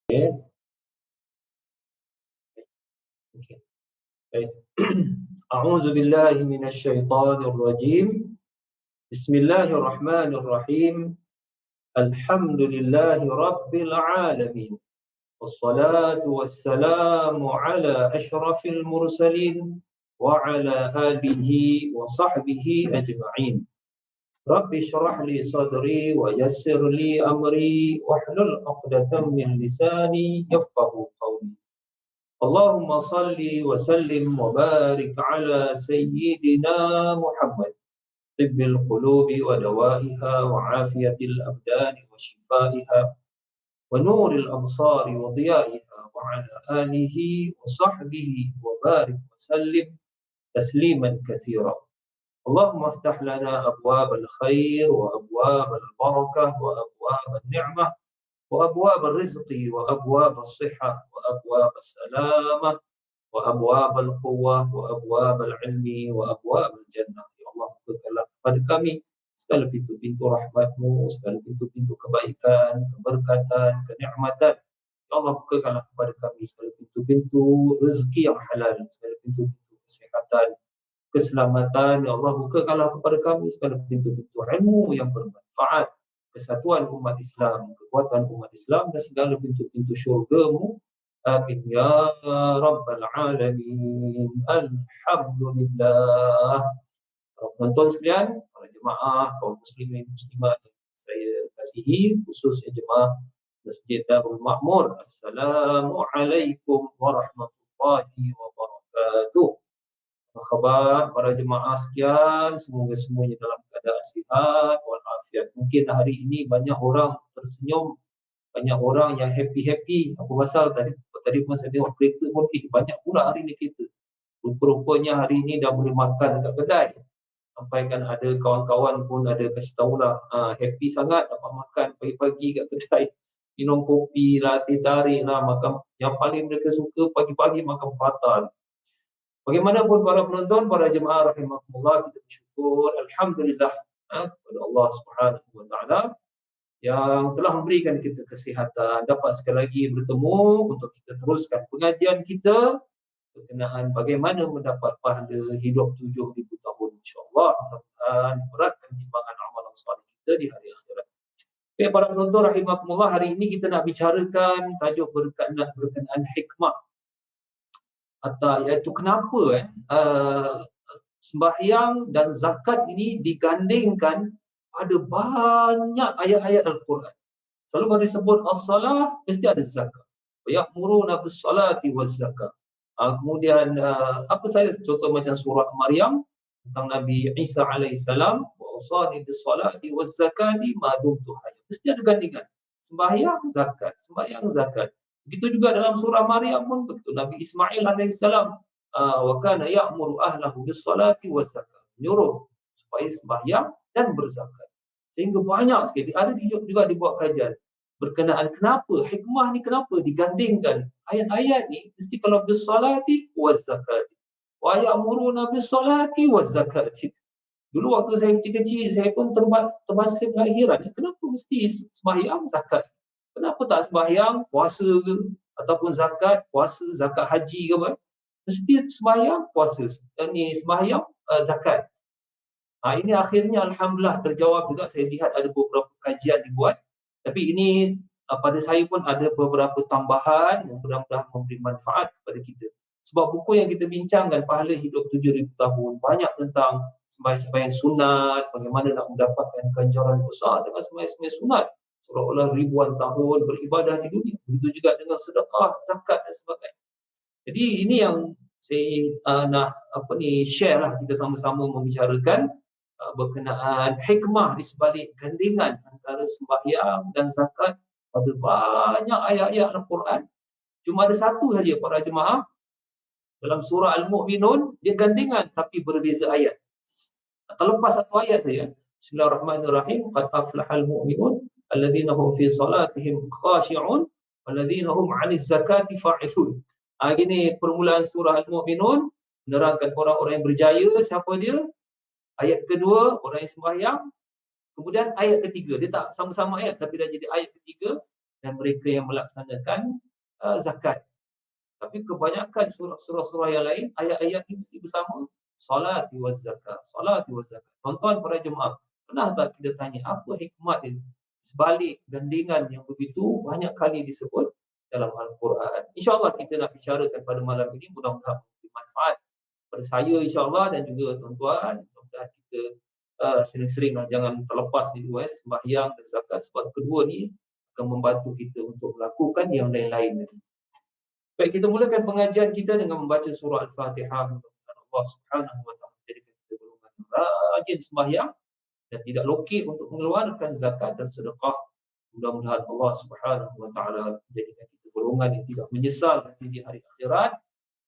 Okay. Baik. A'udzu billahi minasyaitonir rajim. Bismillahirrahmanirrahim. Alhamdulillahi rabbil alamin. Wassalatu wassalamu ala asyrafil mursalin wa ala alihi wa sahbihi ajma'in. Rabbi shrah li sadri wa yassir li amri wahlul 'uqdatam min lisani yafqahu qawli. Allahumma salli wa sallim wa barik ala sayyidina Muhammad tibbil qulubi wa dawaiha wa afiyatil abdani wa shifaiha wa nuril absari wa diyaiha wa ala alihi wa sahbihi wa barik wa sallim tasliman katsira. Allahumma aftah lana abwabal khair wa abwabal barakah wa abwabal ni'mah وأبواب الرزق وأبواب الصحة وأبواب السلامة وأبواب القوة وأبواب العلم وأبواب الجنة. Ya Allah, bukakanlah kepada kami segala pintu-pintu rahmat-Mu, segala pintu-pintu kebaikan, keberkatan, kenikmatan. Ya Allah, bukakanlah kepada kami segala pintu-pintu rezeki yang halal, segala pintu-pintu kesihatan, keselamatan. Ya Allah, bukakanlah kepada kami segala pintu-pintu ilmu yang bermanfaat, kesatuan umat Islam, kekuatan umat Islam dan segala pintu-pintu syurga-Mu. Amin ya rabbal alamin. Alhamdulillah. Para penonton sekalian, para jemaah, kaum muslimin muslimat yang saya kasihi, khususnya jemaah Masjid Darul Ma'mur. Assalamualaikum warahmatullahi wabarakatuh. Apa khabar para jemaah sekalian? Semoga semuanya dalam keadaan sihat walafiat. Mungkin hari ini banyak orang tersenyum, banyak orang yang happy-happy. Apa pasal tadi pun saya tengok kereta pun banyak pula hari ni kereta. Rupa-rupanya hari ini dah boleh makan dekat kedai. Sampai kan ada kawan-kawan pun ada kasih tahulah happy sangat dapat makan pagi-pagi kat kedai. Minum kopi lah, teh tarik lah, makan yang paling mereka suka pagi-pagi makan patal. Bagaimanapun para penonton, para jemaah rahimakumullah, kita bersyukur alhamdulillah kepada Allah Subhanahu wa taala yang telah memberikan kita kesihatan, dapat sekali lagi bertemu untuk kita teruskan pengajian kita berkenaan bagaimana mendapat pahala hidup 7,000 tahun insya-Allah. Mudah-mudahan beratkan timbangan amalan soleh kita di hari akhirat. Baik para penonton rahimakumullah, hari ini kita nak bicarakan tajuk berkenaan hikmah, atau iaitu kenapa sembahyang dan zakat ini digandingkan pada banyak ayat-ayat Al-Quran. Selalu kalau disebut as-salah mesti ada zakat. Ya'muruna bis-salati waz-zakat. Kemudian apa saja, contoh macam surah Maryam tentang Nabi Isa alaihissalam, wa usani bis-salati waz-zakati ma dumtu hayya. Mesti ada gandingan. Sembahyang zakat, sembahyang zakat. Begitu juga dalam surah Maryam pun begitu. Nabi Ismail alaihissalam wa kana ya'muru ahlahu bis-salati waz-zakat. Menyuruh supaya sembahyang dan berzakat. Sehingga banyak sekali ada juga dibuat kajian berkenaan kenapa hikmah ni, kenapa digandingkan ayat-ayat ni mesti kalau bis-salati waz-zakati. Wa ya'muruna bis-salati waz-zakati. Dulu waktu saya kecil-kecil saya pun terbaca kelahiran, kenapa mesti sembahyang zakat? Kenapa tak sembahyang puasa ke, ataupun zakat puasa, zakat haji ke apa? Mesti sembahyang puasa, ni sembahyang zakat. Ini akhirnya alhamdulillah terjawab juga. Saya lihat ada beberapa kajian dibuat, tapi ini pada saya pun ada beberapa tambahan yang mudah-mudahan memberi manfaat kepada kita. Sebab buku yang kita bincangkan pahala hidup 7,000 tahun banyak tentang sembahyang sunat, bagaimana nak mendapatkan ganjaran besar dengan sembahyang sunat, seolah-olah ribuan tahun beribadah di dunia. Begitu juga dengan sedekah, zakat dan sebagainya. Jadi ini yang saya nak share lah, kita sama-sama membicarakan berkenaan hikmah di sebalik gandingan antara sembahyang dan zakat pada banyak ayat-ayat Al-Quran. Cuma ada satu saja para jemaah dalam surah Al-Mu'minun, dia gandingan tapi berbeza ayat. Terlepas satu ayat saja. Bismillahirrahmanirrahim. Qad aflahal mu'minun alladzina hum fi salatihim khashi'un walladzina hum 'anil zakati fa'ilun. Gini permulaan surah Al-Mu'minun, menerangkan orang-orang yang berjaya. Siapa dia? Ayat kedua, orang yang sembahyang. Kemudian ayat ketiga, dia tak sama-sama ayat tapi dah jadi ayat ketiga. dan mereka yang melaksanakan zakat. Tapi kebanyakan surah-surah yang lain, ayat-ayat ini mesti bersama solat waz zakat, solat waz zakat. Tuan-tuan para jemaah, pernah tak kita tanya apa hikmat dia sebalik gandingan yang begitu banyak kali disebut dalam Al-Quran? InsyaAllah kita nak bicarakan pada malam ini, mudah-mudahan memberi manfaat pada saya insyaAllah dan juga tuan-tuan. Mudah-mudahan kita sering-seringlah jangan terlepas di luar sembahyang dan zakat, sebab kedua ni akan membantu kita untuk melakukan yang lain-lain. Baik, kita mulakan pengajian kita dengan membaca surah Al-Fatihah. Mudah-mudahan Allah Subhanahu wa taala menjadikan kita golongan yang rajin sembahyang dan tidak lokek untuk mengeluarkan zakat dan sedekah. Mudah-mudahan Allah Subhanahu wa taala menjadikan kita golongan yang tidak menyesal nanti di hari akhirat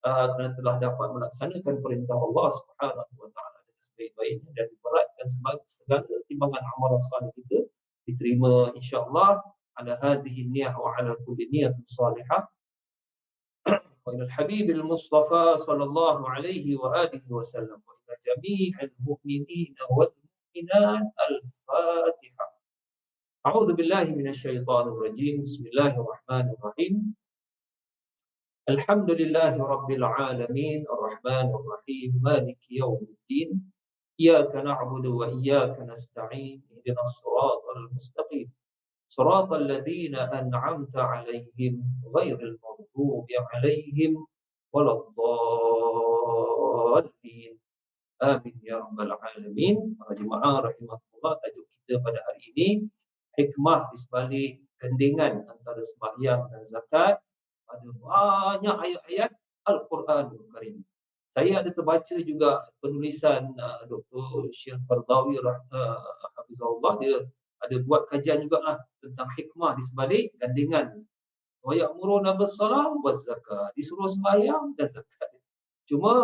kerana telah dapat melaksanakan perintah Allah Subhanahu wa taala dengan sebaik-baiknya dan diberatkan segala timbangan amalan salih kita diterima insya-Allah ala hadhihi niyyah wa ala kulli niyyatin salihah. وإلى الحبيب المصطفى صلى الله عليه وآله وسلم وإلى جميع المؤمنين والمؤمنات الفاتحة. أعوذ بالله من الشيطان الرجيم. بسم الله الرحمن الرحيم. الحمد لله رب العالمين الرحمن الرحيم مالك يوم الدين إياك نعبد وإياك نستعين اهدنا الصراط المستقيم صراط الذين أنعمت عليهم غير المغضوب عليهم ولا الضالين آمين يا رب العالمين. Para jemaah rahimahullah, tajuk kita pada hari ini hikmah di sebalik gandingan antara sembahyang dan zakat pada banyak ayat-ayat Al-Quranul Karim. Saya ada terbaca juga penulisan Dr. Syekh Qardawi Hafizahullah, dia ada buat kajian jugalah tentang hikmah di sebalik gandingan wa ya'muruna bis-shalah waz-zakat, disuruh sembahyang dan zakat. Cuma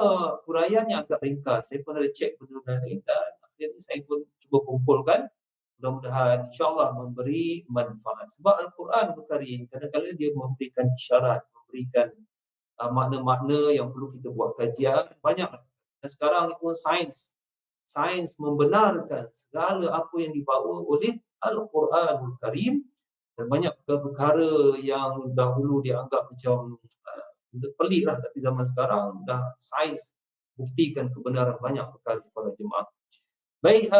huraiannya agak ringkas. Saya pernah cek benda lain dan akhirnya saya pun cuba kumpulkan. Mudah-mudahan insya-Allah memberi manfaat. Sebab Al-Quran Al-Karim kadang-kadang dia memberikan isyarat, memberikan makna-makna yang perlu kita buat kajian banyak. Dan sekarang pun sains membenarkan segala apa yang dibawa oleh Al-Quranul Karim, dan banyak perkara yang dahulu dianggap macam peliklah, tapi zaman sekarang dah sains buktikan kebenaran banyak perkara para jemaah. Baik,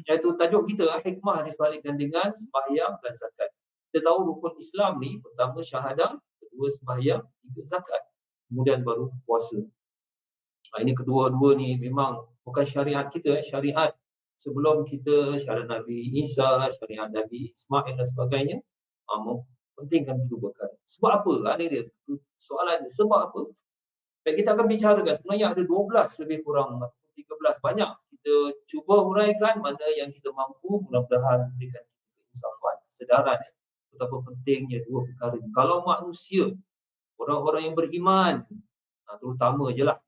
iaitu tajuk kita hikmah di sebalik gandingan sembahyang dan zakat. Kita tahu rukun Islam ni pertama syahadah, kedua sembahyang, ketiga zakat, kemudian baru puasa. Ini kedua-dua ni memang bukan syariat kita, syariat sebelum kita, syariat Nabi Isa, syariat Nabi Ismail dan sebagainya. Pentingkan kedua perkara. Sebab apa? Ada dia soalan dia, sebab apa? Baik, kita akan bicarakan sebenarnya ada 12 lebih kurang atau 13 banyak. Kita cuba huraikan mana yang kita mampu, mudah-mudahan memberikan kita keinsafan, kesedaran betapa pentingnya dua perkara ini. Kalau manusia, orang-orang yang beriman, terutama je lah,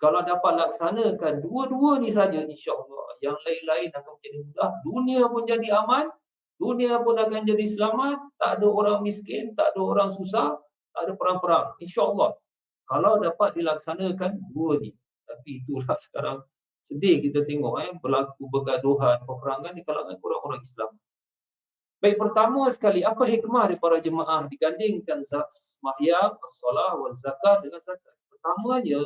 kalau dapat laksanakan dua-dua ni saja, insya-Allah yang lain-lain akan menjadi mudah. Dunia pun jadi aman, dunia pun akan jadi selamat, tak ada orang miskin, tak ada orang susah, tak ada perang-perang. Insya-Allah kalau dapat dilaksanakan dua ni. Tapi itulah sekarang sedih kita tengok berlaku bergaduhan, peperangan di kalangan orang-orang Islam. Baik, pertama sekali, apa hikmah dari para jemaah digandingkan sembahyang, as-solah, waz-zakat dengan zakat? Pertamanya,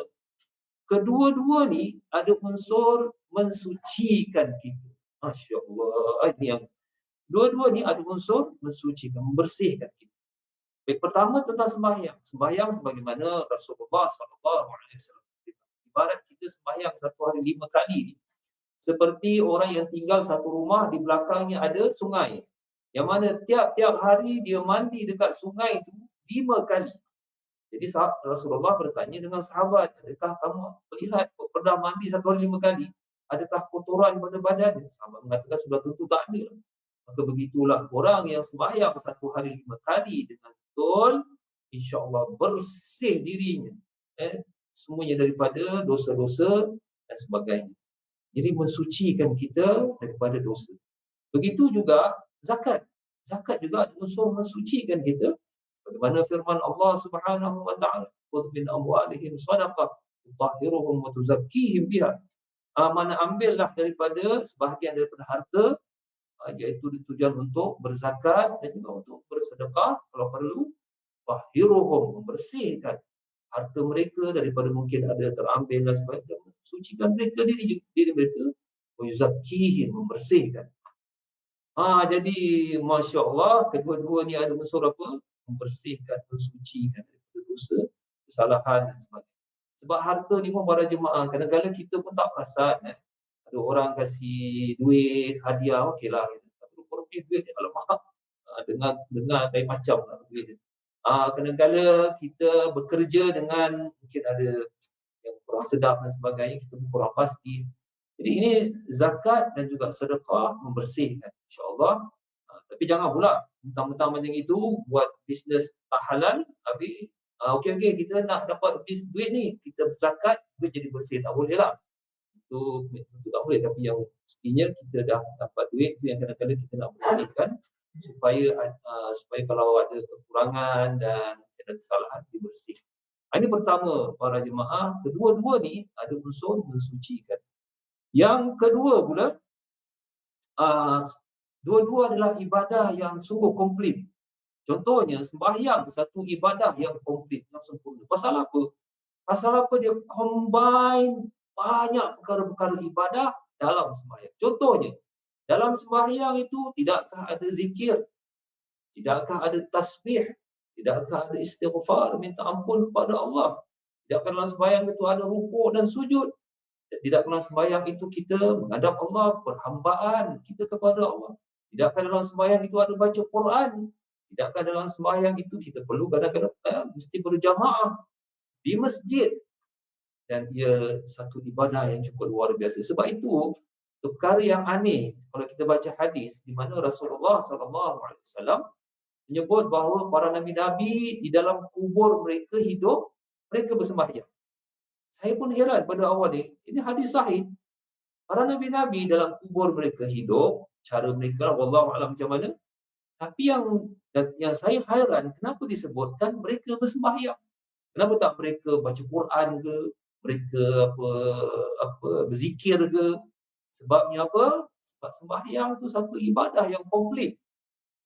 kedua-dua ni ada unsur mensucikan kita. Masya-Allah. Ini yang dua-dua ni ada unsur mensucikan, membersihkan kita. Baik, pertama tentang sembahyang. Sembahyang sebagaimana Rasulullah SAW ibarat kita sembahyang satu hari 5 kali ni, seperti orang yang tinggal satu rumah di belakangnya ada sungai, yang mana tiap-tiap hari dia mandi dekat sungai itu 5 kali. Jadi Rasulullah bertanya dengan sahabat, adakah kamu melihat pernah mandi satu hari 5 kali? Adakah kotoran pada badan? Sahabat mengatakan sudah tentu tak ada. Maka begitulah orang yang sembahyang satu hari 5 kali dengan betul, insya-Allah bersih dirinya, semuanya daripada dosa-dosa dan sebagainya. Jadi mensucikan kita daripada dosa. Begitu juga zakat. Zakat juga ada unsur mensucikan kita. Bagaimana firman Allah Subhanahu wa taala, "Khudh min amwalihim shadaqah tutahhiruhum wa tuzakkihim biha." Mana ambillah daripada sebahagian daripada harta iaitu tujuan untuk berzakat dan juga untuk bersedekah kalau perlu. Tahiruhum, membersihkan harta mereka daripada mungkin ada terambil dan sebagainya, sucikan mereka diri mereka, yuzakkihim, membersihkan. Jadi Masya Allah, kedua-dua ni ada unsur apa? Membersihkan, mensucikan daripada dosa, kesalahan dan sebagainya. Sebab harta ni pun para jemaah, kadang-kadang kita pun tak perasan. Ada orang kasih duit, hadiah, okeylah. Tapi rupa-rupa duit ni alamak, dengar lain macam lah duit ni. Kadang-kadang kita bekerja dengan mungkin ada yang kurang sedap dan sebagainya, kita pun kurang pasti. Jadi ini zakat dan juga sedekah membersihkan, insya-Allah. Tapi jangan pula mentang-mentang macam itu buat bisnes tak halal, habis okey kita nak dapat duit ni, kita zakat, duit jadi bersih, tak boleh lah. Itu tak boleh, tapi yang mestinya kita dah dapat duit tu yang kadang-kadang kita nak bersihkan supaya kalau ada kekurangan dan ada kesalahan dibersihkan. Ini pertama para jemaah, kedua-dua ni ada unsur mensucikan. Yang kedua pula, dua-dua adalah ibadah yang sungguh komplit. Contohnya sembahyang, satu ibadah yang komplit, yang sempurna. Pasal apa? Pasal apa dia combine banyak perkara-perkara ibadah dalam sembahyang. Contohnya, dalam sembahyang itu tidakkah ada zikir? Tidakkah ada tasbih? Tidakkah ada istighfar, minta ampun kepada Allah? Tidakkah dalam sembahyang itu ada rukuk dan sujud? Tidak dalam sembahyang itu kita menghadap Allah, perhambaan kita kepada Allah. Tidakkah dalam sembahyang itu ada baca Quran? Tidakkah dalam sembahyang itu kita perlu kadang-kadang mesti berjamaah di masjid? Dan ia satu ibadah yang cukup luar biasa. Sebab itu perkara yang aneh kalau kita baca hadis di mana Rasulullah SAW menyebut bahawa para nabi-nabi di dalam kubur mereka hidup, mereka bersembahyang. Saya pun heran pada awal ini hadis sahih. Para nabi-nabi dalam kubur mereka hidup, cara mereka wallahu alam macam mana. Tapi yang saya hairan, kenapa disebutkan mereka bersembahyang? Kenapa tak mereka baca Quran ke, mereka berzikir ke? Sebabnya apa? Sebab sembahyang tu satu ibadah yang komplit.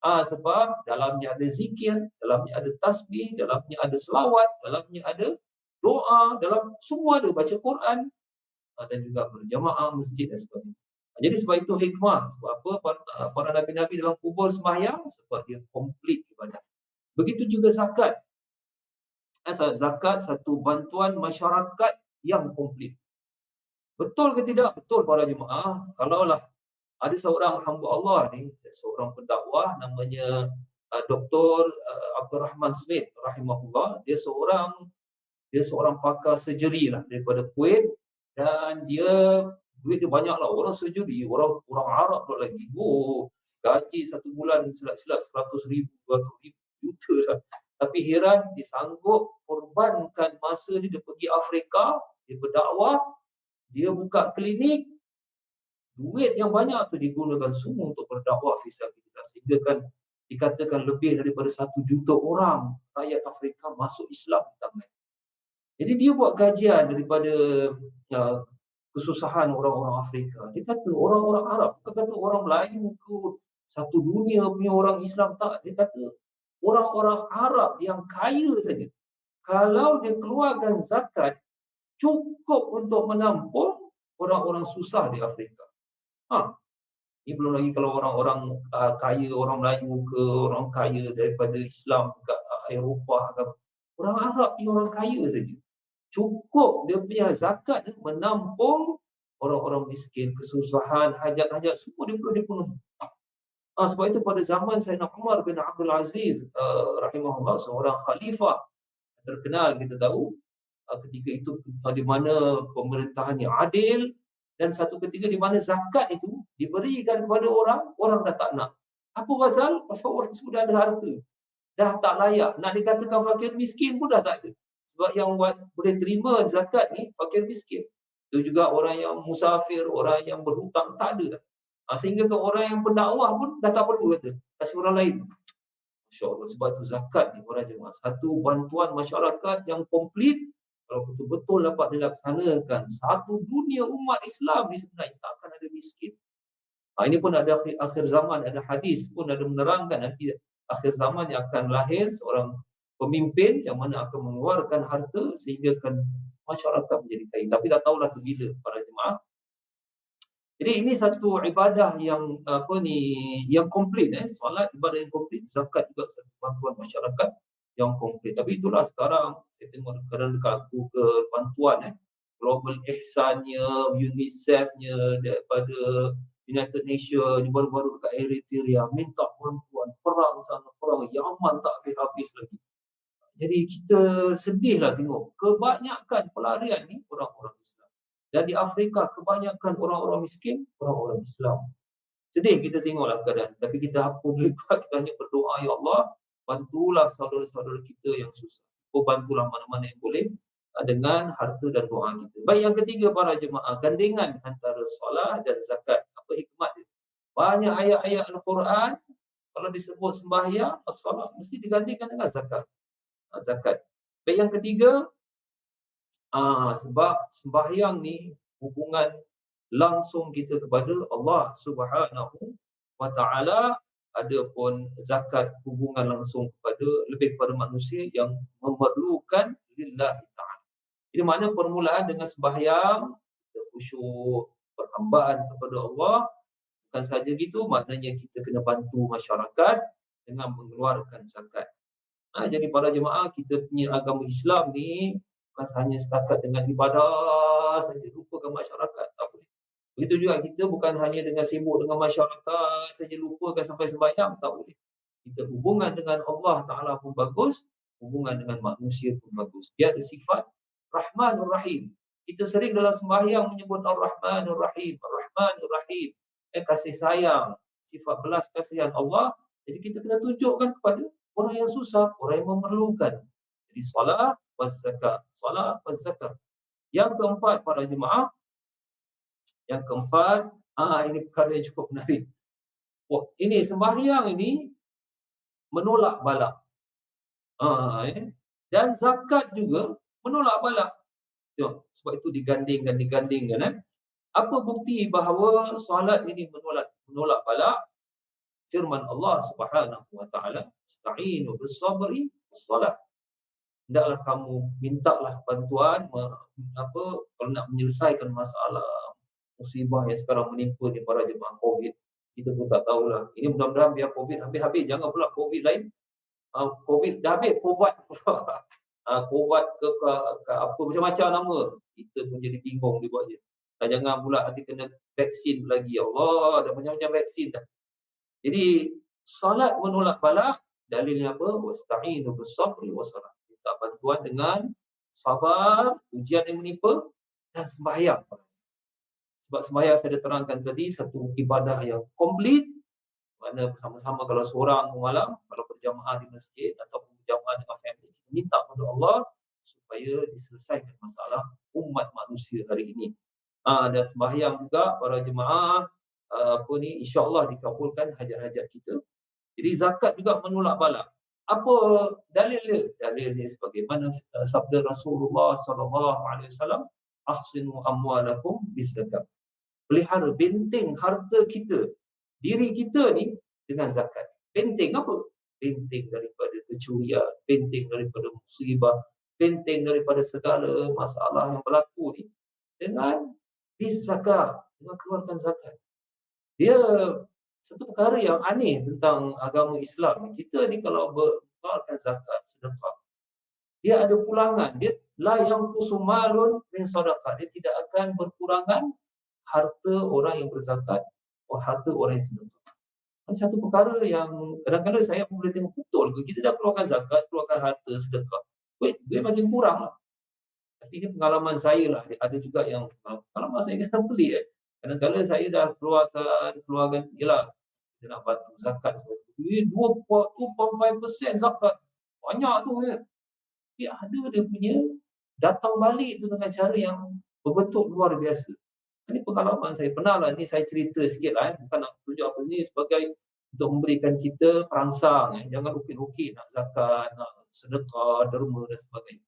Sebab dalamnya ada zikir, dalamnya ada tasbih, dalamnya ada selawat, dalamnya ada doa, dalam semua ada baca Quran dan juga berjamaah masjid dan sebagainya. Jadi sebab itu hikmah, sebab apa para nabi-nabi dalam kubur sembahyang, sebab dia komplit ibadah. Begitu juga zakat. Zakat satu bantuan masyarakat yang komplit. Betul ke tidak? Betul para jemaah. Kalaulah ada seorang hamba Allah ni, seorang pendakwah namanya Dr. Abdul Rahman Smith rahimahullah, dia seorang pakar surgery lah daripada Kuwait, dan duit dia banyak lah. Orang surgery, orang Arab pula lagi. Gaji satu bulan silap-silap 100,000, 200,000 juta lah. Tapi heran, dia sanggup korbankan masa dia pergi Afrika, dia berdakwah, dia buka klinik, duit yang banyak tu digunakan semua untuk berdakwah fisabilillah, sehingga kan dikatakan lebih daripada 1 juta orang rakyat Afrika masuk Islam di tangan. Jadi dia buat kajian daripada kesusahan orang-orang Afrika. Dia kata orang-orang Arab, bukan kata orang Melayu ke satu dunia punya orang Islam, tak. Dia kata orang-orang Arab yang kaya saja, kalau dia keluarkan zakat, cukup untuk menampung orang-orang susah di Afrika. Ini belum lagi kalau orang-orang kaya, orang Melayu ke orang kaya daripada Islam ke Eropah, orang Arab ni orang kaya saja. Cukup dia punya zakat menampung orang-orang miskin, kesusahan, hajat-hajat semua dia perlu dipenuhi. Sebab itu pada zaman Sayyidina Umar bin Abdul Aziz rahimahullah, seorang khalifah terkenal, kita tahu ketika itu di mana pemerintahan yang adil, dan satu ketika di mana zakat itu diberikan kepada orang dah tak nak. Apa pasal? Pasal orang sudah ada harta, dah tak layak. Nak dikatakan fakir miskin pun dah tak ada. Sebab yang boleh terima zakat ni fakir miskin. Itu juga orang yang musafir, orang yang berhutang, tak ada dah. Sehingga ke orang yang pendakwah pun dah tak perlu kata, kasih orang lain. Masya-Allah, sebab itu zakat ni para jemaah, satu bantuan masyarakat yang komplit. Kalau betul-betul dapat dilaksanakan, satu dunia umat Islam ni sebenarnya tak akan ada miskin. Ini pun ada akhir zaman, ada hadis pun ada menerangkan nanti akhir zaman yang akan lahir seorang pemimpin yang mana akan mengeluarkan harta sehingga akan masyarakat menjadi kaya. Tapi tak tahulah tu bila para jemaah. Jadi ini satu ibadah yang yang komplit, solat ibadah yang komplit, zakat juga satu bantuan masyarakat yang komplit. Tapi itulah sekarang saya tengok kadang dekat Google bantuan Global Ihsannya, UNICEF-nya, daripada United Nations, baru-baru dekat Eritrea minta bantuan, perang sana, perang Yaman tak habis-habis lagi. Jadi kita sedihlah tengok kebanyakan pelarian ni orang-orang Islam. Dan di Afrika kebanyakan orang-orang miskin, orang-orang Islam. Sedih kita tengoklah keadaan. Tapi kita apa boleh buat, kita hanya berdoa, ya Allah, bantulah saudara-saudara kita yang susah. Bantulah mana-mana yang boleh dengan harta dan doa kita. Baik, yang ketiga para jemaah, gandengan antara solat dan zakat. Apa hikmat dia? Banyak ayat-ayat Al-Quran kalau disebut sembahyang, as-salat mesti digandingkan dengan zakat. Baik, yang ketiga, sebab sembahyang ni hubungan langsung kita kepada Allah Subhanahu wa taala, adapun zakat hubungan langsung kepada lebih kepada manusia yang memerlukan lillahi taala. Jadi mana permulaan dengan sembahyang, kita khusyuk, perhambaan kepada Allah. Bukan saja gitu, maknanya kita kena bantu masyarakat dengan mengeluarkan zakat. Jadi para jemaah, kita punya agama Islam ni bukan hanya setakat dengan ibadah saja, lupakan masyarakat, tak boleh. Begitu juga kita bukan hanya dengan sibuk dengan masyarakat saja, lupakan sampai sembahyang, tak boleh. Kita hubungan dengan Allah Ta'ala pun bagus, hubungan dengan manusia pun bagus. Dia ada sifat Rahmanur Rahim. Kita sering dalam sembahyang menyebut Ar-Rahmanur Rahim, Ar-Rahmanur Rahim. Kasih sayang, sifat belas kasihan Allah. Jadi kita kena tunjukkan kepada orang yang susah, orang yang memerlukan. Jadi solat was zakat, solat was zakat. Yang keempat para jemaah, ini perkara yang cukup menarik. Ini sembahyang ini menolak bala. Dan zakat juga menolak bala. Sebab itu digandingkan. Apa bukti bahawa solat ini menolak bala? Firman Allah Subhanahu wa taala, "Ista'inu bis-sabri was-salah." Hendaklah kamu mintalah bantuan kalau nak menyelesaikan masalah musibah yang sekarang menimpa di para jemaah Covid. Kita pun tak tahulah. Ini mudah-mudahan biar Covid habis-habis, jangan pula Covid lain. Covid dah habis, Covid pula. Covid ke apa macam-macam nama. Kita pun jadi bingung dia buat je. Jangan pula nanti kena vaksin lagi. Ya Allah, ada macam-macam vaksin dah. Jadi salat menolak bala, dalilnya apa? Wasta'inu bis-sabri was-salah. Minta bantuan dengan sabar, ujian yang menimpa, dan sembahyang. Sebab sembahyang saya dah terangkan tadi, satu ibadah yang komplit, mana bersama-sama kalau seorang malam, kalau berjamaah di masjid ataupun berjamaah dengan family, kita minta kepada Allah supaya diselesaikan masalah umat manusia hari ini. Dan sembahyang juga para jemaah, insya-Allah dikabulkan hajat-hajat kita. Jadi zakat juga menolak bala. Apa dalilnya? Dalilnya sebagaimana sabda Rasulullah SAW, "Ahsinu amwalakum biz-zakat." Pelihara, benteng harta kita, diri kita ni dengan zakat. Benteng apa? Benteng daripada kecurian, benteng daripada musibah, benteng daripada segala masalah yang berlaku ni dengan biz-zakat, dengan keluarkan zakat. Dia satu perkara yang aneh tentang agama Islam. Kita ni kalau mengeluarkan zakat, sedekah, dia ada pulangan. Dia la yanqusu malun min sadaqah. Dia tidak akan berkurangan harta orang yang berzakat atau harta orang yang sedekah. Satu perkara yang kadang-kadang saya pun boleh tengok betul ke, kita dah keluarkan zakat, keluarkan harta, sedekah. Duit makin kurang lah. Tapi ini pengalaman saya lah. Ada juga yang pengalaman saya kan pelik. Kadang-kadang saya dah keluarkan, yelah, kita nak bantu zakat sebagainya. 2.5% zakat. Banyak tu kan. Tapi ada dia punya datang balik tu dengan cara yang berbentuk luar biasa. Ini pengalaman saya. Pernah lah, ni saya cerita sikit lah. Bukan nak tunjuk apa sini sebagai untuk memberikan kita perangsang. Jangan ukit-ukit nak zakat, nak sedekah, derma dan sebagainya.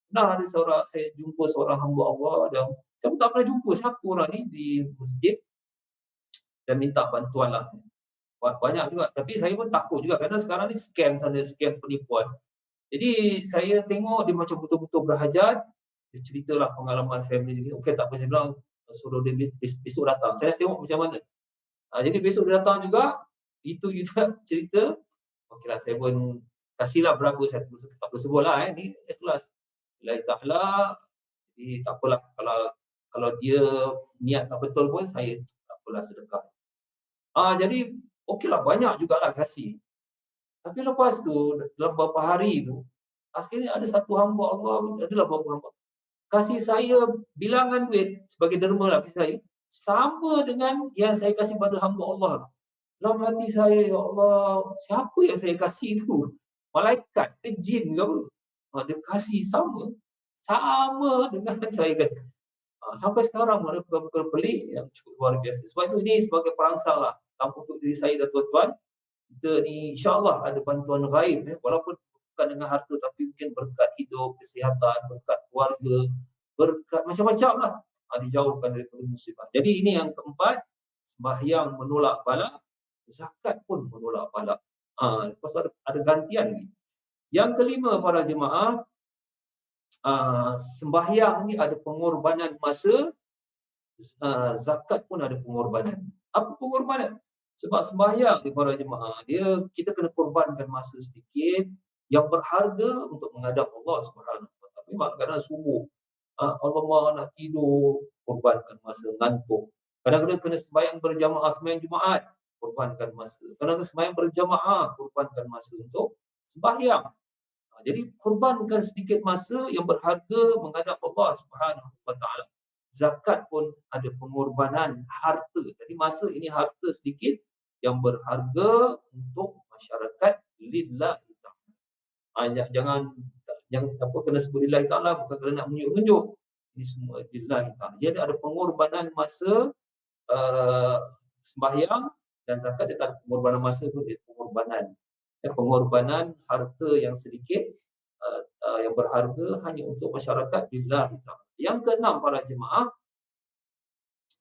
Ada saya jumpa seorang hamba Allah dan saya pun tak pernah jumpa siapa orang ni di masjid. dan minta bantuan lah. Banyak juga. Tapi saya pun takut juga kerana sekarang ni scam sana, scam penipuan. Jadi saya tengok dia macam betul-betul berhajat. Dia ceritalah pengalaman family dia. Okey, tak apa, saya bilang suruh dia besok datang. Saya nak tengok macam mana. Jadi besok dia datang juga. Itu juga cerita. Okeylah, saya pun kasihlah berapa, saya tak boleh sebut lah. Ni ikhlas. Lillahi ta'ala. Jadi tak apalah. Kalau dia niat tak betul pun, saya tak apalah, sedekah. Jadi okeylah, banyak jugalah kasih. Tapi lepas tu, dalam beberapa hari tu, akhirnya ada satu hamba Allah, adalah beberapa hamba, kasih saya bilangan duit sebagai derma lah kasih saya, sama dengan yang saya kasih pada hamba Allah. Dalam hati saya, ya Allah, siapa yang saya kasih tu? Malaikat ke jin ke apa? Dia kasih sama dengan saya kasih. Sampai sekarang ada perkara-perkara pelik yang cukup luar biasa. Sebab itu ini sebagai perangsang lah untuk diri saya dan tuan-tuan. Kita ni insya-Allah ada bantuan ghaib, walaupun bukan dengan harta, tapi mungkin berkat hidup, kesihatan, berkat keluarga, berkat macam-macam lah. Dijauhkan daripada musibah. Jadi ini yang keempat, sembahyang menolak bala, zakat pun menolak bala. Lepas tu ada gantian ni. Yang kelima para jemaah, sembahyang ni ada pengorbanan masa, zakat pun ada pengorbanan. Apa pengorbanan? Sebab sembahyang ni para jemaah, kita kena korbankan masa sedikit yang berharga untuk menghadap Allah Subhanahu Wa Taala. Memang kadang subuh, Allah nak tidur, korbankan masa, ngantuk. Kadang-kadang kena sembahyang berjamaah, sembahyang Jumaat, korbankan masa. Kadang-kadang sembahyang berjamaah, korbankan masa untuk sembahyang. Jadi korbankan sedikit masa yang berharga menghadap Allah Subhanahu Wa Taala. Zakat pun ada pengorbanan harta. Jadi masa ini harta sedikit yang berharga untuk masyarakat lillahi ta'ala. Jangan kena sebut lillahi ta'ala bukan kerana nak menunjuk-nunjuk. Ini semua lillahi ta'ala. Jadi ada pengorbanan masa sembahyang dan zakat. Dia tak ada pengorbanan masa pun, dia pengorbanan harta yang sedikit yang berharga hanya untuk masyarakat lillahi ta'ala. Yang keenam para jemaah,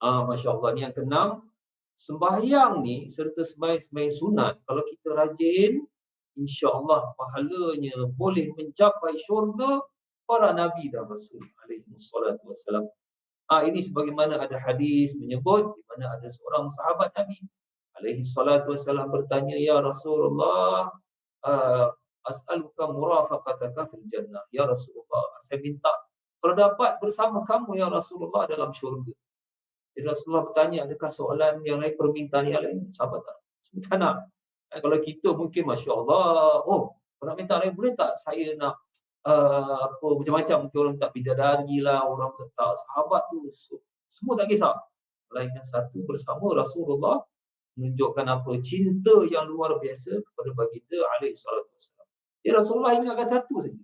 Masya Allah, ni yang keenam, sembahyang ni serta sembahyang sunat, kalau kita rajin, insya-Allah pahalanya boleh mencapai syurga para nabi dan rasul alaihi wassalatu wassalam. Ini sebagaimana ada hadis menyebut di mana ada seorang sahabat Nabi alaihi salatu wassalam bertanya, ya Rasulullah, as'aluka murafaqataka fil jannah. Ya Rasulullah, saya minta kalau dapat bersama kamu ya Rasulullah dalam syurga. Jadi Rasulullah bertanya, adakah soalan yang lain, permintaan yang lain? Sahabat tak? Tak nak. Kalau kita mungkin masya-Allah, nak minta lain, boleh tak saya nak macam-macam, mungkin orang minta bidadari lah, orang minta sahabat tu, semua tak kisah. Melainkan satu, bersama Rasulullah menunjukkan apa? Cinta yang luar biasa kepada baginda alaihi salatu wassalam. Jadi Rasulullah ingatkan satu saja.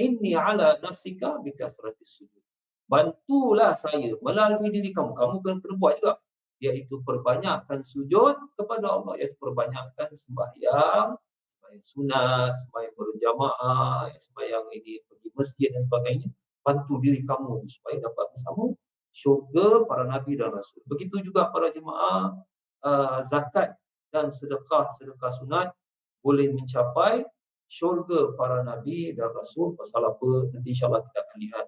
Inni ala nafsika bi kathratis sujud. Bantulah saya melalui diri kamu. Kamu kena perbuat juga, iaitu perbanyakkan sujud kepada Allah, iaitu perbanyakkan sembahyang, sembahyang sunat, sembahyang berjamaah, sembahyang ini pergi masjid dan sebagainya. Bantu diri kamu supaya dapat bersama syurga para nabi dan rasul. Begitu juga para jemaah, zakat dan sedekah sunat boleh mencapai syurga para nabi dan rasul. Pasal apa? Nanti insya-Allah kita akan lihat.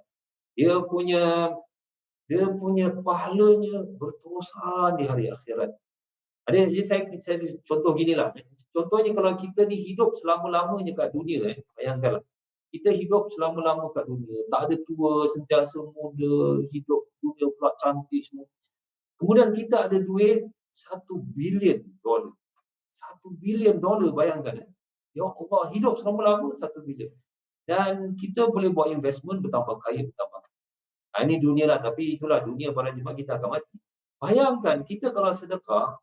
Dia punya pahalanya berterusan di hari akhirat. Jadi saya contoh ginilah. Contohnya kalau kita ni hidup selama-lamanya kat dunia, bayangkanlah. Kita hidup selama-lama kat dunia, tak ada tua, sentiasa muda, hidup dunia pula cantik semua. Kemudian kita ada duit $1 bilion. $1 bilion, bayangkan. Ya Allah, hidup selama-lama 1 bilion. Dan kita boleh buat investment, bertambah kaya, bertambah. Ini dunia lah, tapi itulah dunia para jemaah, kita akan mati. Bayangkan, kita kalau sedekah,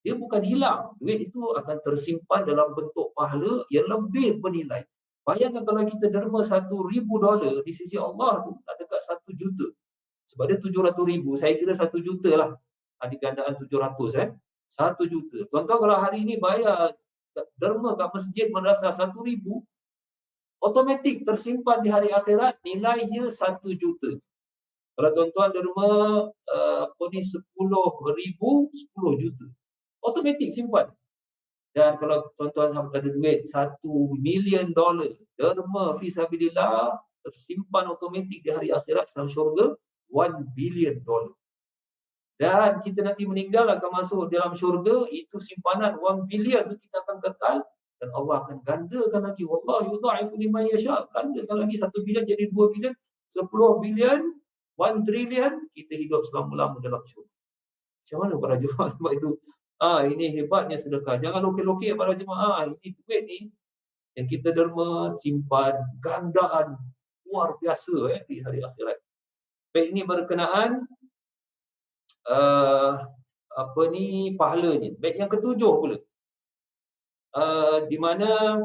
dia bukan hilang. Duit itu akan tersimpan dalam bentuk pahala yang lebih bernilai. Bayangkan kalau kita derma $1,000 di sisi Allah tu, nak dekat 1 juta. Sebab dia 700,000, saya kira 1 juta lah. Ada gandaan 700, 1 juta. Tuan-tuan kalau hari ini bayar derma kat masjid madrasah 1,000, automatik tersimpan di hari akhirat nilainya 1 juta. Kalau tuan-tuan derma apa ni 10,000, 10 juta. Automatik simpan. Dan kalau tuan-tuan sampai ada duit $1 million, derma fi sabilillah, tersimpan automatik di hari akhirat dalam syurga $1 billion. Dan kita nanti meninggal akan masuk dalam syurga, itu simpanan 1 billion tu kita akan kekal dan Allah akan gandakan lagi. Wallahu yudha'ifu liman yasha. Gandakan lagi 1 billion jadi 2 billion, 10 billion, 1 trillion, kita hidup selama-lamanya dalam syurga. Macam mana para jemaah? Sebab itu ini hebatnya sedekah. Jangan lokek-lokek para jemaah. Ini duit ni yang kita derma simpan gandaan luar biasa di hari akhirat. Baik, ini berkenaan pahalanya. Baik, yang ketujuh pula. Di mana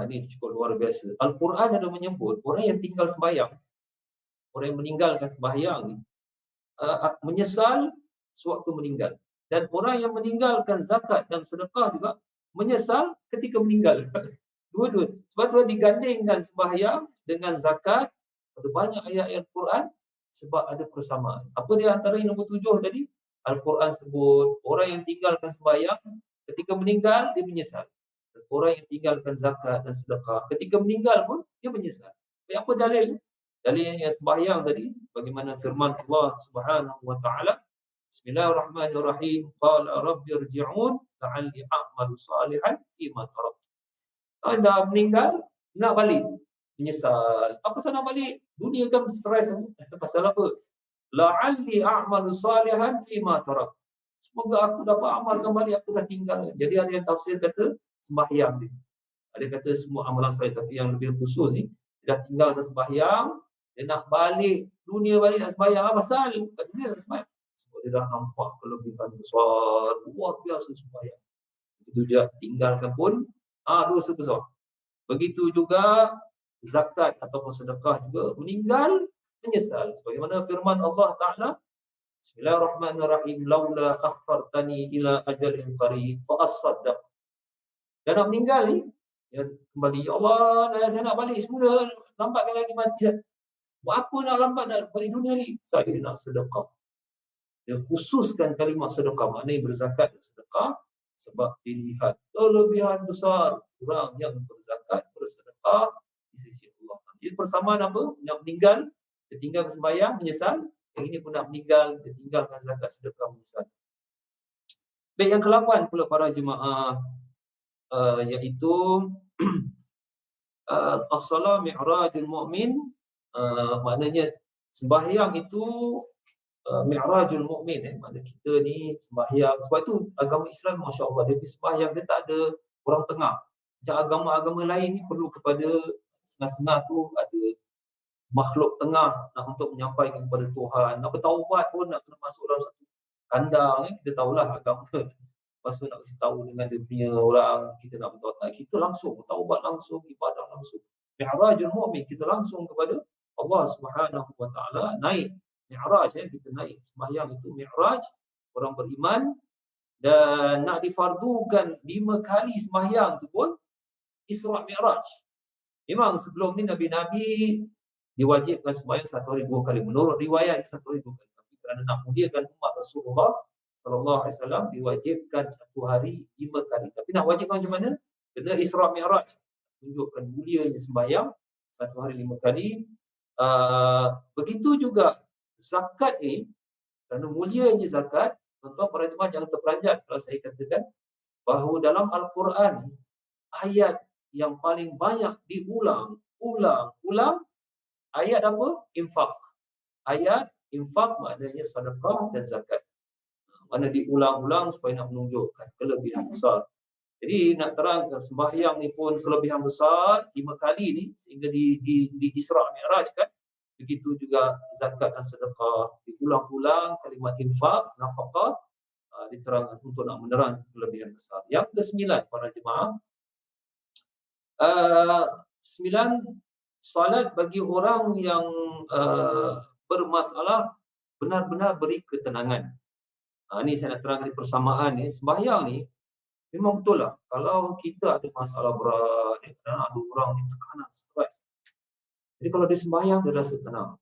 ini cukup luar biasa. Al-Quran ada menyebut orang yang tinggal sembahyang, orang yang meninggalkan sembahyang ni menyesal sewaktu meninggal. Dan orang yang meninggalkan zakat dan sedekah juga menyesal ketika meninggal. Dua-dua. Sebab tu digandingkan sembahyang dengan zakat. Ada banyak ayat Al-Quran sebab ada persamaan. Apa dia antara yang nombor 7 tadi? Al-Quran sebut orang yang tinggalkan sembahyang ketika meninggal dia menyesal. Dan orang yang tinggalkan zakat dan sedekah ketika meninggal pun dia menyesal. Apa dalil? Dalilnya sembahyang tadi bagaimana firman Allah Subhanahu wa taala, Bismillahirrahmanirrahim, qala rabbirji'un la'alli a'malu salihan fima tarak. Anda meninggal nak balik, menyesal. Apa pasal nak balik? Dunia kan stres. Pasal apa? La'alli a'malu salihan fima tarak. Semoga aku dapat amalkan balik, aku dah tinggal. Jadi ada yang tafsir kata sembahyang ni. Ada kata semua amalan saya, tapi yang lebih khusus ni dia dah tinggalkan sembahyang, dia nak balik dunia, balik nak sembahyang. Apa pasal? Kat dunia nak sembahyang. Sebab dia dah nampak kelebihan besar, luar biasa sembahyang. Begitu dia tinggalkan pun dosa besar. Begitu juga zakat ataupun sedekah juga meninggal menyesal. Sebagaimana firman Allah Ta'ala, Bismillahirrahmanirrahim, laula akhartani ila ajalin qarib fa asaddaq. Dan nak meninggal ni, dia kembali, ya Allah, saya nak balik semula, lambatkan lagi mati. Buat apa nak lambat nak balik dunia ni? Saya nak sedekah. Dia khususkan kalimah sedekah, maknanya berzakat dan sedekah, sebab dilihat kelebihan besar orang yang berzakat, bersedekah di sisi Allah. Jadi persamaan apa? Nak meninggal, dia tinggal sembahyang, menyesal. Yang ini pun nak meninggal, dia tinggalkan zakat, sedekah, menyesal. Baik, yang ke-8 pula para jemaah, iaitu as-salat mi'rajul mu'min. Maknanya sembahyang itu mi'rajul mu'min. Maknanya kita ni sembahyang. Sebab itu agama Islam, Masya Allah, dia sembahyang, dia tak ada orang tengah. Macam agama-agama lain ni perlu kepada setengah-setengah tu ada makhluk tengah nak untuk menyampaikan kepada Tuhan. Nak bertaubat pun nak kena masuk dalam satu kandang. Kita tahulah agama. Lepas tu nak kasi tahu dengan dia punya orang, kita nak bertaubat. Kita langsung bertaubat, langsung ibadah, langsung. Mi'rajul mu'min, kita langsung kepada Allah Subhanahu wa taala, naik mi'raj, kita naik. Sembahyang itu mi'raj orang beriman, dan nak difardukan 5 kali sembahyang tu pun Isra Mi'raj. Memang sebelum ni Nabi-Nabi diwajibkan sembahyang 1 hari 2 kali. Menurut riwayat 1 hari 2 kali. Tapi kerana nak muliakan umat Rasulullah sallallahu alaihi wasallam, diwajibkan 1 hari 5 kali. Tapi nak wajibkan macam mana? Kena Isra Mi'raj. Tunjukkan mulianya sembahyang 1 hari 5 kali. Begitu juga zakat ni, kerana mulianya zakat, tuan-tuan para jemaah jangan terperanjat kalau saya katakan bahawa dalam Al-Quran ayat yang paling banyak diulang ayat apa? Infak. Ayat infak maknanya sedekah dan zakat. Mana diulang-ulang supaya nak menunjukkan kelebihan besar. Jadi nak terangkan sembahyang ni pun kelebihan besar 5 kali ni sehingga di Isra Mi'raj kan. Begitu juga zakat dan sedekah diulang-ulang, kalimat infak, nafaqah diterangkan untuk nak menerang kelebihan besar. Yang ke-9 para jemaah, 9 salat bagi orang yang bermasalah benar-benar beri ketenangan. Ini saya nak terangkan di persamaan ni. Sembahyang ni memang betul lah. Kalau kita ada masalah berat, ada orang ni tekanan, stres. Jadi kalau dia sembahyang, dia rasa tenang.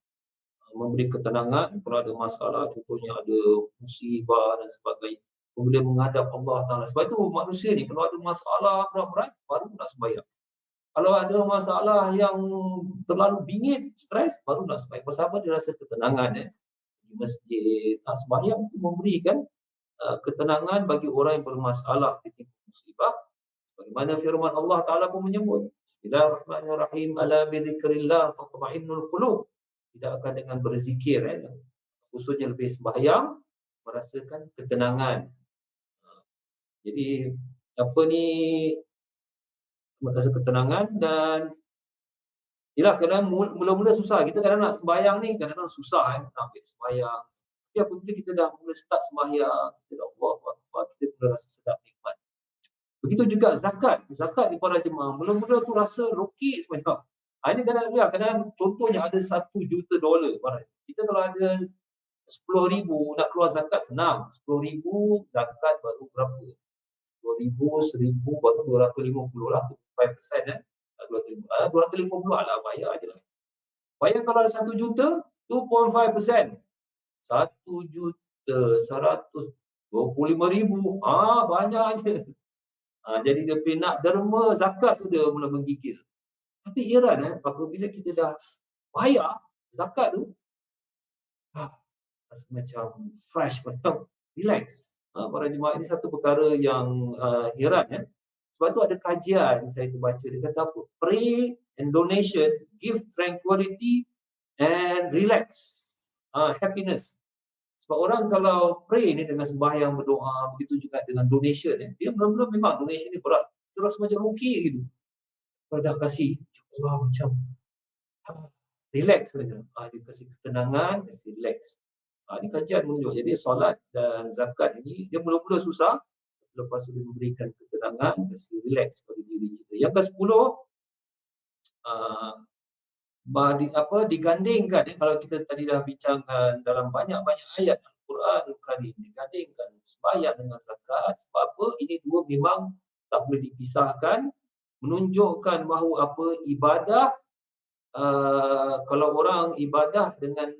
memberi ketenangan kalau ada masalah, contohnya ada musibah dan sebagainya. Kemudian menghadap Allah Ta'ala. Sebab itu manusia ni kalau ada masalah berat-berat, baru nak sembahyang. Kalau ada masalah yang terlalu bingit, stres, baru nak sembahyang. Pasal apa? Dia rasa ketenangan. Di masjid, sembahyang itu memberikan ketenangan bagi orang yang bermasalah ketika musibah. Bagaimana firman Allah Ta'ala pun menyebut, Bismillahirrahmanirrahim, ala bidzikrillah tatma'innul qulub. Tidak akan dengan berzikir, khususnya lebih sembahyang, merasakan ketenangan. Jadi apa ni, merasa ketenangan. Dan ialah kadang mula-mula susah. Kita kadang nak sembahyang ni kadang-kadang susah nak sembahyang. Tapi apabila kita dah mula start sembahyang, kita dah Allah, kita mula rasa sedap nikmat. Begitu juga zakat. Zakat ni para jemaah, mula-mula tu rasa rokit sembahyang. Ini kadang-kadang contohnya ada $1 juta. Kita kalau ada 10,000 nak keluar zakat senang. 10,000 zakat baru berapa? 2,000, 1,000 baru 250 lah. 5%. 250 lah, bayar je lah. Bayar kalau ada 1 juta, 2.5%. 1 juta 125,000. Banyak je. Jadi dia pergi nak derma zakat tu dia mula menggigil. Tapi heran apabila kita dah bayar zakat tu, rasa macam fresh, macam relax. Para jemaah, ini satu perkara yang heran. Sebab tu ada kajian saya terbaca, dia kata apa? Pray and donation give tranquility and relax, happiness. Sebab orang kalau pray ni dengan sembahyang, berdoa, begitu juga dengan donation, dia mula-mula memang donation ni berat, terus macam rukit gitu. Kalau dah kasih, Allah macam relax saja. Dia kasih ketenangan, kasih relax. Ini kajian menunjuk. Jadi solat dan zakat ini dia mula-mula susah, lepas tu dia memberikan ketenangan, kasih relax pada diri kita. Yang ke-10, digandingkan, kalau kita tadi dah bincangkan dalam banyak-banyak ayat Al-Quran Al-Karim, digandingkan sembahyang dengan zakat. Sebab apa? Ini dua memang tak boleh dipisahkan, menunjukkan bahawa ibadah, kalau orang ibadah dengan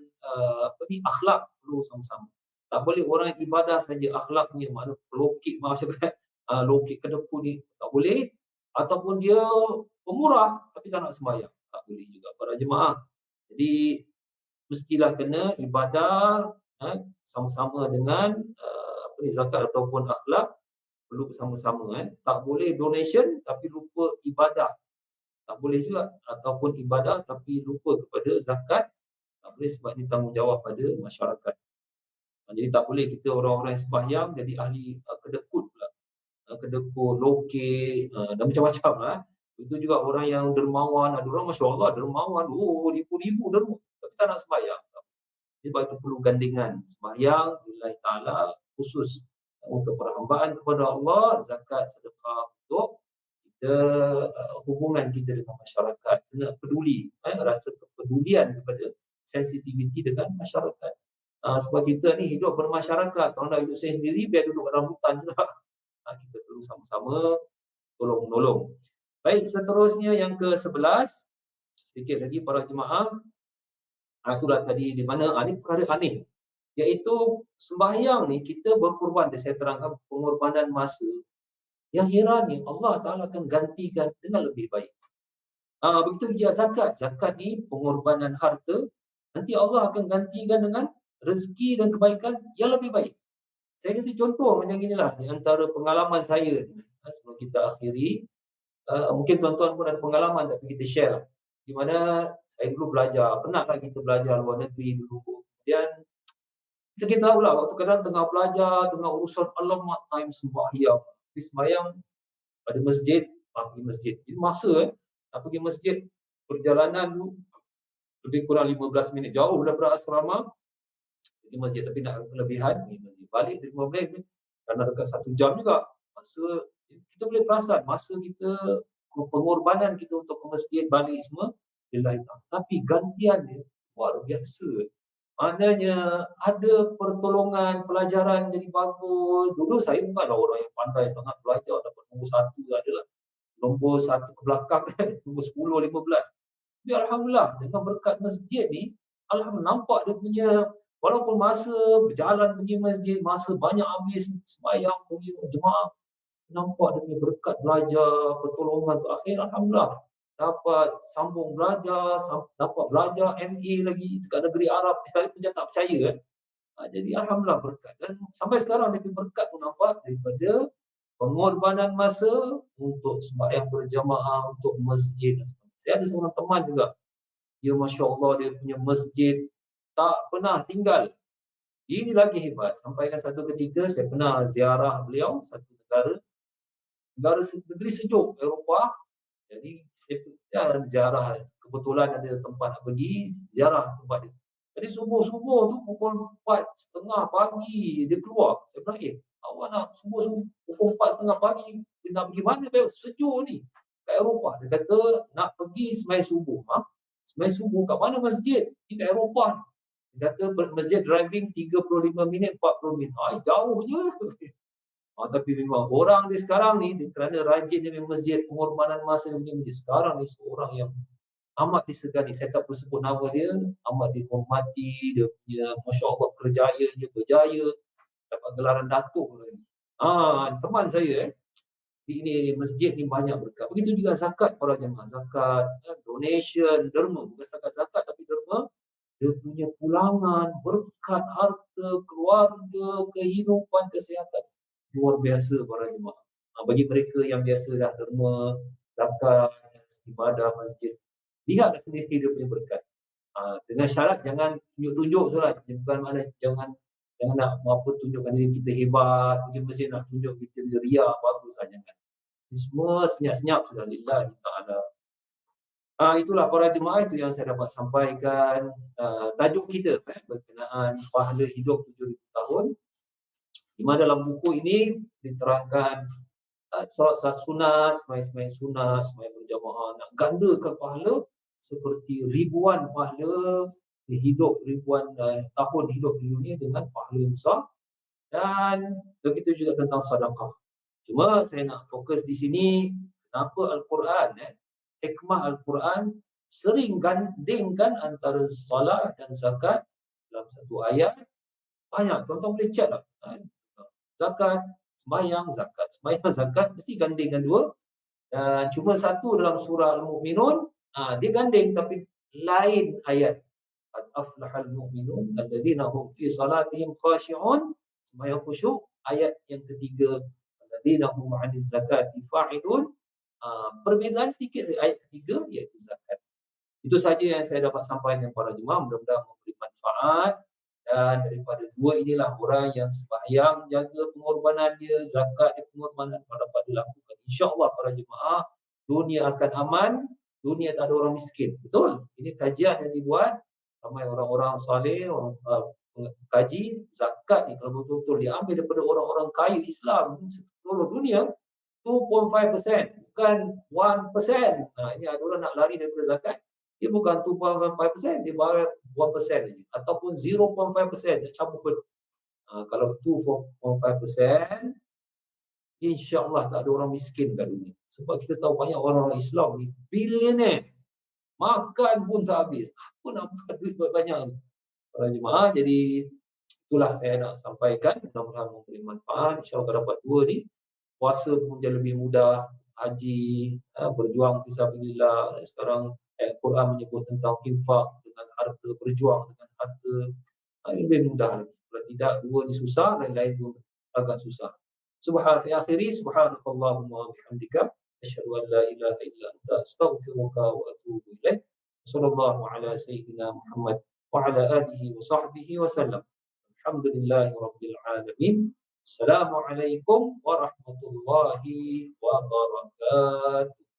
akhlak perlu sama-sama. Tak boleh orang ibadah saja akhlaknya, mana pelokit macam lokit kedekut ni, tak boleh. Ataupun dia pemurah tapi tak nak sembahyang, tak boleh juga para jemaah. Jadi mestilah kena ibadah sama-sama dengan zakat ataupun akhlak, perlu bersama-sama. Tak boleh donation tapi lupa ibadah, tak boleh juga. Ataupun ibadah tapi lupa kepada zakat, tak boleh, sebab ini tanggungjawab pada masyarakat. Jadi tak boleh kita orang-orang yang sembahyang jadi ahli kedekut pula, kedekut, lokek dan macam-macam lah. Itu juga orang yang dermawan, ada orang Masya Allah dermawan, ribu-ribu derma, tapi tak nak sembahyang. Sebab itu perlu gandingan sembahyang lillahi ta'ala, khusus untuk perhambaan kepada Allah, zakat, sedekah untuk kita, hubungan kita dengan masyarakat, kena peduli, rasa kepedulian kepada sensitiviti dengan masyarakat. Sebab kita ni hidup bermasyarakat. Kalau nak hidup sendiri, biar duduk dalam hutan juga. Kita perlu sama-sama tolong-menolong. Baik, seterusnya yang ke-11, sedikit lagi para jemaah. Itulah tadi di mana ini perkara aneh, iaitu sembahyang ni kita berkorban. Saya terangkan pengorbanan masa. Yang heran ni Allah Ta'ala akan gantikan dengan lebih baik. Begitu juga zakat. Zakat ni pengorbanan harta, nanti Allah akan gantikan dengan rezeki dan kebaikan yang lebih baik. Saya kasih contoh macam inilah di antara pengalaman saya sebelum kita akhiri. Mungkin tuan-tuan pun ada pengalaman, tapi kita share lah. Di mana saya dulu belajar, penatlah kita belajar luar negeri dulu. Kemudian kita tahu lah, waktu kadang tengah belajar, tengah urusan alamat time sembahyang. Pergi sembahyang pada masjid, pergi masjid. Jadi masa pergi masjid, perjalanan tu lebih kurang 15 minit, jauh daripada asrama. Di masjid, tapi nak kelebihan balik 15 minit kerana dekat 1 jam juga. Masa kita boleh perasan masa kita, pengorbanan kita untuk ke masjid, balik semua lillahi ta'ala. Tapi gantian dia luar biasa. Maknanya ada pertolongan, pelajaran jadi bagus. Dulu saya bukanlah orang yang pandai sangat belajar, dapat nombor 1 adalah nombor 1 ke belakang, nombor 10, 15. Tapi alhamdulillah dengan berkat masjid ni, Alhamdulillah, nampak dia punya, walaupun masa berjalan pergi masjid, masa banyak habis sembahyang pergi jemaah, nampak dia punya berkat belajar, pertolongan tu akhir, Alhamdulillah. Dapat sambung belajar, dapat belajar MA lagi dekat negeri Arab. Saya pun tak percaya kan. Jadi Alhamdulillah berkat. Dan sampai sekarang dia punya berkat tu nampak daripada pengorbanan masa untuk sembahyang berjamaah, untuk masjid. Saya ada seorang teman juga. Dia Masya Allah, dia punya masjid tak pernah tinggal. Ini lagi hebat. Sampaikan satu ketika saya pernah ziarah beliau, satu negeri sejuk Eropah. Jadi saya ziarah, kebetulan ada tempat nak pergi, ziarah tempat dia. Jadi subuh-subuh tu pukul 4:30 pagi dia keluar. Saya bilang, awak nak subuh-subuh pukul 4:30 pagi, dia nak pergi mana? Sejuk ni kat Eropah. Dia kata nak pergi semai subuh. Semai subuh kat mana masjid? Ni kat Eropah. Dia kata masjid driving 35 minit, 40 minit. Jauh je. Tapi memang orang di sekarang ni, kerana rajin dengan masjid, pengorbanan masa dengan masjid, sekarang ni seorang yang amat disegani. Saya tak perlu sebut nama dia, amat dihormati, dia punya Masya Allah kerjaya, dia berjaya, dapat gelaran datuk lagi. Teman saya, ini masjid ni banyak berkat. Begitu juga zakat para jemaah, zakat, donation, derma, bukan zakat tapi derma, dia punya pulangan, berkat, harta, keluarga, kehidupan, kesihatan. Luar biasa para jemaah. Bagi mereka yang biasa dah derma, zakat, ibadah masjid, lihatlah sendiri dia punya berkat. Dengan syarat jangan tunjuk-tunjuk salah. Bukan makna jangan nak apa tunjukkan diri kita hebat, pergi masjid nak tunjuk kita ria, bagus saja kan. Semua senyap-senyap sudah lillahi ta'ala. Itulah para jemaah, itu yang saya dapat sampaikan. Tajuk kita berkenaan pahala hidup 7,000 tahun. Di mana dalam buku ini diterangkan solat sunat, sembahyang sunat, sembahyang berjamaah, nak gandakan pahala seperti ribuan pahala hidup, ribuan tahun hidup di dunia dengan pahala yang besar. Dan begitu juga tentang sedekah. Cuma saya nak fokus di sini, kenapa Al-Quran, hikmah Al-Quran sering gandingkan antara solat dan zakat dalam satu ayat. Banyak, tuan-tuan boleh cek lah. Zakat, sembahyang, zakat, mesti gandingkan dua. Dan cuma satu dalam surah Al-Mu'minun, dia ganding tapi lain ayat. Qad aflahal mu'minun alladzina hum fi salatihim khashi'un, sembahyang khusyuk. Ayat yang ketiga, alladzina hum 'aniz zakati fa'ilun. Perbezaan sedikit ayat ketiga, iaitu zakat. Itu saja yang saya dapat sampaikan kepada jemaah, mudah-mudahan memberi manfaat. Dan daripada dua inilah orang yang sembahyang jaga pengorbanan dia, zakat dia, pengorbanan dapat dilakukan. InsyaAllah para jemaah, dunia akan aman, dunia tak ada orang miskin. Betul? Ini kajian yang dibuat ramai orang-orang saleh, orang kaji zakat ni kalau betul-betul diambil daripada orang-orang kaya Islam seluruh dunia, 2.5%, bukan 1%. Ini ada orang nak lari daripada zakat. Dia bukan 2.5%, dia bayar 1% saja. Ataupun 0.5%, dia cabut. Kalau 2.5%, insya-Allah tak ada orang miskin kat dunia. Sebab kita tahu banyak orang-orang Islam ni bilioner. Makan pun tak habis. Apa nak buat duit banyak para jemaah. Jadi itulah saya nak sampaikan. Mudah-mudahan memberi manfaat. InsyaAllah dapat dua ni. Puasa pun jadi lebih mudah. Haji, berjuang fisabilillah. Sekarang Al-Quran menyebut tentang infak dengan harta, berjuang dengan harta. Lebih mudah lagi. Kalau tidak, dua ni susah, lain-lain pun agak susah. Saya akhiri, subhanakallahumma wa bihamdika, asyhadu an la ilaha illa anta, astaghfiruka wa atubu ilaik. Sallallahu ala sayyidina Muhammad wa ala alihi wa sahbihi wa sallam. Alhamdulillahi rabbil alamin. Assalamualaikum warahmatullahi wabarakatuh.